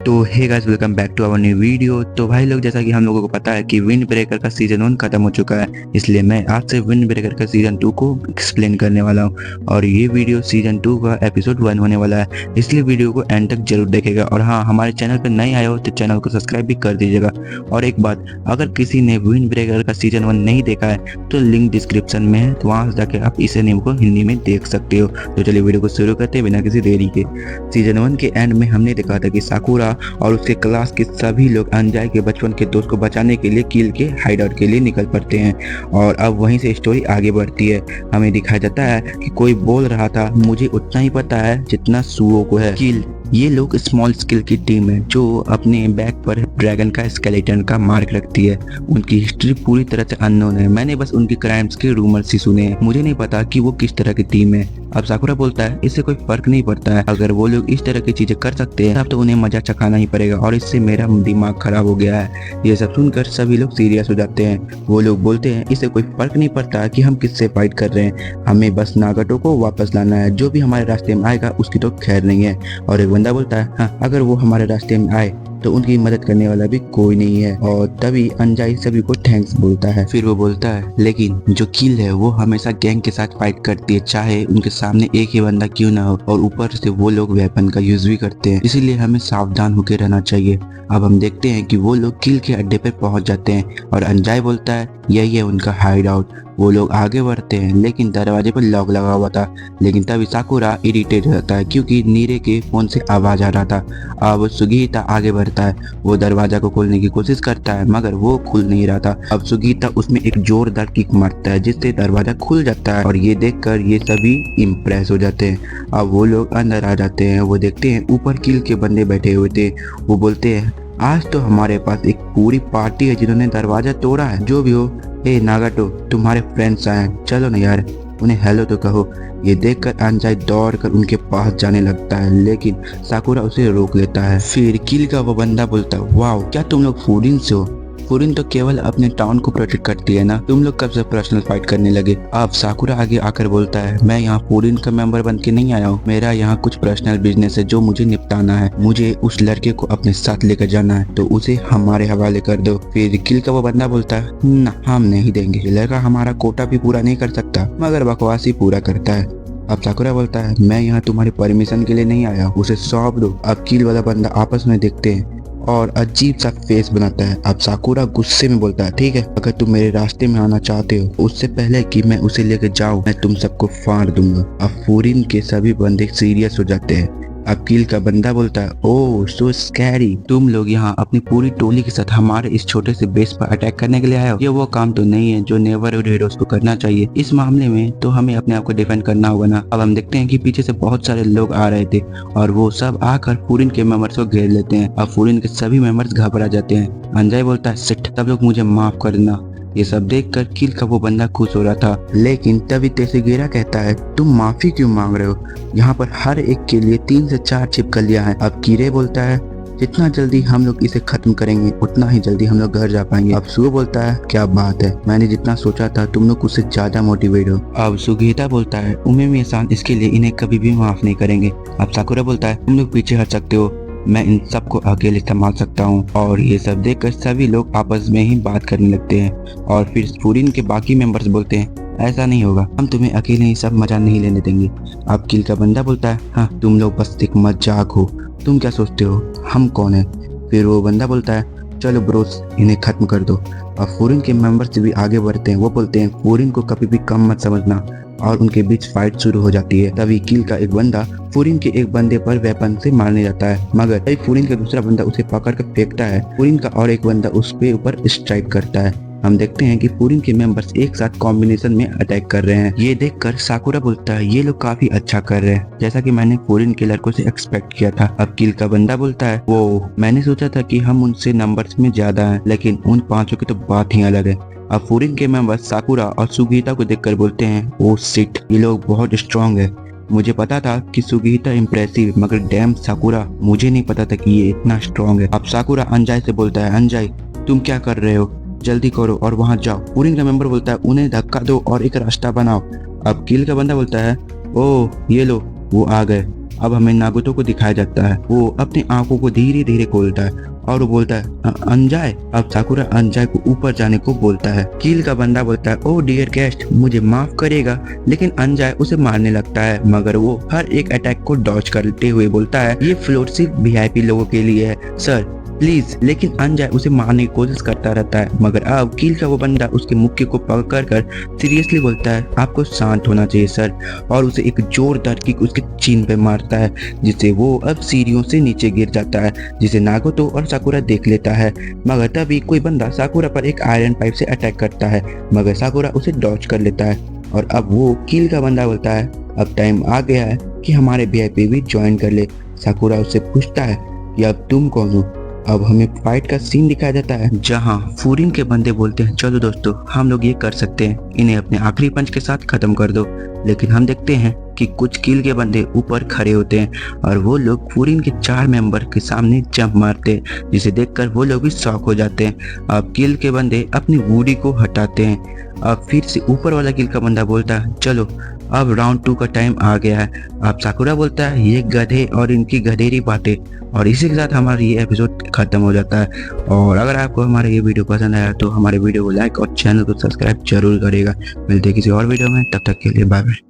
तो hey guys, welcome back to our new video. तो भाई लोग, जैसा कि हम लोगों को पता है कि विंड ब्रेकर का सीजन 1 खत्म हो चुका है, इसलिए मैं आज से विंड ब्रेकर का सीजन 2 को एक्सप्लेन करने वाला हूं। और ये वीडियो सीजन 2 का एपिसोड 1 होने वाला है, इसलिए वीडियो को एंड तक जरूर देखेगा। और हाँ, हमारे चैनल पर नए आए हो तो चैनल को सब्सक्राइब भी कर दीजिएगा। और एक बात, अगर किसी ने विंड ब्रेकर का सीजन 1 नहीं देखा है तो लिंक डिस्क्रिप्शन में है, तो वहाँ से जाकर आप इस एनीमे को हिंदी में देख सकते हो। तो चलिए वीडियो को शुरू करते हैं बिना किसी देरी के। सीजन 1 के एंड में हमने देखा था कि साकुरा और उसके क्लास के सभी लोग अंजाई के बचपन के दोस्त को बचाने के लिए किल के हाइडआउट के लिए निकल पड़ते हैं। और अब वहीं से स्टोरी आगे बढ़ती है। हमें दिखाया जाता है कि कोई बोल रहा था, मुझे उतना ही पता है जितना सुओ को है। किल ये लोग स्मॉल स्केल की टीम है जो अपने बैक पर ड्रैगन का स्केलेटन का मार्क रखती है। उनकी हिस्ट्री पूरी तरह से अननोन है, मैंने बस उनकी क्राइम्स के रूमर्स ही सुने हैं, मुझे नहीं पता कि वो किस तरह की टीम है। अब साकुरा बोलता है इससे कोई फर्क नहीं पड़ता है, अगर वो लोग इस तरह की चीजें कर सकते हैं तब तो उन्हें मजा चखाना ही पड़ेगा और इससे मेरा दिमाग खराब हो गया है। ये सब सुनकर सभी लोग सीरियस हो जाते हैं। वो लोग बोलते हैं इससे कोई फर्क नहीं पड़ता कि हम किससे फाइट कर रहे हैं, हमें बस नागाटो को वापस लाना है, जो भी हमारे रास्ते में आएगा उसकी तो खैर नहीं है। और एक बंदा बोलता है हाँ, अगर वो हमारे रास्ते में आए तो उनकी मदद करने वाला भी कोई नहीं है। और तभी अंजाई सभी को थैंक्स बोलता है। फिर वो बोलता है लेकिन जो किल है वो हमेशा गैंग के साथ फाइट करती है, चाहे उनके सामने एक ही बंदा क्यों ना हो, और ऊपर से वो लोग वेपन का यूज भी करते हैं, इसीलिए हमें सावधान होकर रहना चाहिए। अब हम देखते हैं कि वो लोग किल के अड्डे पर पहुंच जाते हैं और अंजाई बोलता है यही है उनका हाइड आउट। वो लोग आगे बढ़ते हैं लेकिन दरवाजे पर लॉक लगा हुआ था। लेकिन तभी साकुरा इरिटेट हो जाता है क्योंकि नीरे के फोन से आवाज आ रहा था। अब सुगीता आगे बढ़ता है, वो दरवाजा को खोलने की कोशिश करता है मगर वो खुल नहीं रहा था। अब सुगीता उसमें एक जोरदार किक मारता है जिससे दरवाजा खुल जाता है और ये देखकर ये सभी इम्प्रेस हो जाते हैं। अब वो लोग अंदर आ जाते हैं। वो देखते हैं ऊपर किल के बंदे बैठे हुए थे। वो बोलते हैं आज तो हमारे पास एक पूरी पार्टी है जिन्होंने दरवाजा तोड़ा है। जो भी हो, ए नागाटो, तुम्हारे फ्रेंड्स आए हैं, चलो ना यार, उन्हें हेलो तो कहो। ये देखकर अंजाई दौड़कर उनके पास जाने लगता है लेकिन साकुरा उसे रोक लेता है। फिर किल का वो बंदा बोलता है वाओ, क्या तुम लोग फूरिन से हो? फूरिन तो केवल अपने टाउन को प्रोटेक्ट करती है ना, तुम लोग कब से पर्सनल फाइट करने लगे? अब साकुरा आगे आकर बोलता है मैं यहाँ फूरिन का मेंबर बन के नहीं आया हूँ, मेरा यहाँ कुछ पर्सनल बिजनेस है जो मुझे निपटाना है। मुझे उस लड़के को अपने साथ लेकर जाना है तो उसे हमारे हवाले कर दो। फिर किल का वो बंदा बोलता है ना, हम नहीं देंगे, ये लड़का हमारा कोटा भी पूरा नहीं कर सकता मगर बकवास ही पूरा करता है। अब साकुरा बोलता है मैं यहाँ तुम्हारी परमिशन के लिए नहीं आया, उसे सौंप दो। अब किल वाला बंदा आपस में देखते हैं और अजीब सा फेस बनाता है। अब साकुरा गुस्से में बोलता है ठीक है, अगर तुम मेरे रास्ते में आना चाहते हो उससे पहले कि मैं उसे लेकर जाऊं मैं तुम सबको फाड़ दूंगा। अब फूरिन के सभी बंदे सीरियस हो जाते हैं। अब किल का बंदा बोलता है ओह सो स्कैरी, तुम लोग यहाँ अपनी पूरी टोली के साथ हमारे इस छोटे से बेस पर अटैक करने के लिए आए हो? ये वो काम तो नहीं है जो नेबरहुड हीरोज को करना चाहिए। इस मामले में तो हमें अपने आप को डिफेंड करना होगा ना। अब हम देखते हैं कि पीछे से बहुत सारे लोग आ रहे थे और वो सब आकर फूरिन के मेंबर्स को घेर लेते हैं। अब फूरिन के सभी मेंबर्स घबरा जाते हैं। अंजाई बोलता है सिट, सब लोग मुझे माफ कर देना। ये सब देखकर किल का वो बंदा खुश हो रहा था लेकिन तभी तेसेगेरा कहता है तुम माफी क्यों मांग रहे हो? यहाँ पर हर एक के लिए 3 से 4 छिपकलियां हैं। अब कीरे बोलता है जितना जल्दी हम लोग इसे खत्म करेंगे उतना ही जल्दी हम लोग घर जा पाएंगे। अब सुगो बोलता है क्या बात है, मैंने जितना सोचा था तुम लोग उससे ज्यादा मोटिवेट हो। अब सुगीता बोलता है उमेमी एसान इसके लिए इन्हें कभी भी माफ नहीं करेंगे। अब साकुरा बोलता है तुम लोग पीछे हट सकते हो, मैं इन सबको अकेले संभाल सकता हूँ। और ये सब देखकर सभी लोग आपस में ही बात करने लगते हैं। और फिर फूरिन के बाकी मेंबर्स बोलते हैं ऐसा नहीं होगा, हम तुम्हें अकेले ही सब मजा नहीं लेने देंगे। अब किल का बंदा बोलता है हाँ, तुम लोग बस एक मजाक हो, तुम क्या सोचते हो हम कौन है? फिर वो बंदा बोलता है चलो ब्रोस, इन्हें खत्म कर दो। और फूरिन के मेंबर्स भी आगे बढ़ते हैं। वो बोलते हैं फूरिन को कभी भी कम मत समझना और उनके बीच फाइट शुरू हो जाती है। तभी किल का एक बंदा फूरिन के एक बंदे पर वेपन से मारने जाता है मगर तभी फूरिन का दूसरा बंदा उसे पकड़ कर फेंकता है। फूरिन का और एक बंदा उस पे ऊपर स्ट्राइक करता है। हम देखते हैं कि फूरिन के मेंबर्स एक साथ कॉम्बिनेशन में अटैक कर रहे हैं। ये देखकर साकुरा बोलता है ये लोग काफी अच्छा कर रहे हैं, जैसा कि मैंने फूरिन के लड़कों से एक्सपेक्ट किया था। अब किल का बंदा बोलता है वो मैंने सोचा था कि हम उनसे नंबर्स में ज्यादा हैं लेकिन उन 5 की तो बात ही अलग है। अब फूरिन के मेंबर्स साकुरा और सुगीता को देखकर बोलते हैं ओ शिट, ये लोग बहुत स्ट्रांग है। मुझे पता था कि सुगीता इम्प्रेसिव मगर डैम साकुरा, मुझे नहीं पता था कि ये इतना स्ट्रांग है। अब साकुरा अंजाई से बोलता है अंजाई तुम क्या कर रहे हो, जल्दी करो और वहां जाओ। फूरिन का मेंबर बोलता है उन्हें धक्का दो और एक रास्ता बनाओ। अब किल का बंदा बोलता है ओह ये लो, वो आ गए। अब हमें नागुतो को दिखाया जाता है, वो अपनी आंखों को धीरे धीरे खोलता है और वो बोलता है अंजाय। अब साकुरा अंजाय को ऊपर जाने को बोलता है। कील का बंदा बोलता है ओ डियर गेस्ट, मुझे माफ करेगा, लेकिन अंजाय उसे मारने लगता है, मगर वो हर एक अटैक को डॉज करते हुए बोलता है ये फ्लोर सिर्फ वीआईपी लोगों के लिए है सर प्लीज। लेकिन अंजाय उसे मारने की कोशिश करता रहता है, मगर अब कील का वो बंदा उसके मुक्के को पकड़ कर सीरियसली बोलता है आपको शांत होना चाहिए सर, और उसे एक जोरदार किक उसके चीन पे मारता है, जिससे वो अब सीढ़ियों से नीचे गिर जाता है, जिसे नागोतो और साकुरा देख लेता है। मगर तभी कोई बंदा साकुरा पर एक आयरन पाइप से अटैक करता है, मगर साकुरा उसे डॉज कर लेता है। और अब वो कील का बंदा बोलता है अब टाइम आ गया है कि हमारे वीआईपी भी ज्वाइन कर ले। साकुरा उससे पूछता है कि अब तुम कौन हो। अब हमें फाइट का सीन दिखाया जाता है, जहां फूरिन के बंदे बोलते हैं चलो दोस्तों हम लोग ये कर सकते हैं, इन्हें अपने आखिरी पंच के साथ खत्म कर दो। लेकिन हम देखते हैं कि कुछ कील के बंदे ऊपर खड़े होते हैं और वो लोग फूरिन के 4 मेंबर के सामने जंप मारते हैं, जिसे देखकर वो लोग भी शॉक हो जाते हैं। अब कील के बंदे अपनी वूडी को हटाते हैं। अब फिर से ऊपर वाला कील का बंदा बोलता है चलो अब राउंड 2 का टाइम आ गया है। अब साकुरा बोलता है ये गधे और इनकी गधेरी बातें, और इसी के साथ हमारा ये एपिसोड खत्म हो जाता है। और अगर आपको हमारा ये वीडियो पसंद आया तो हमारे वीडियो को लाइक और चैनल को सब्सक्राइब जरूर करेगा। मिलते हैं किसी और वीडियो में, तब तक के लिए बाय बाय।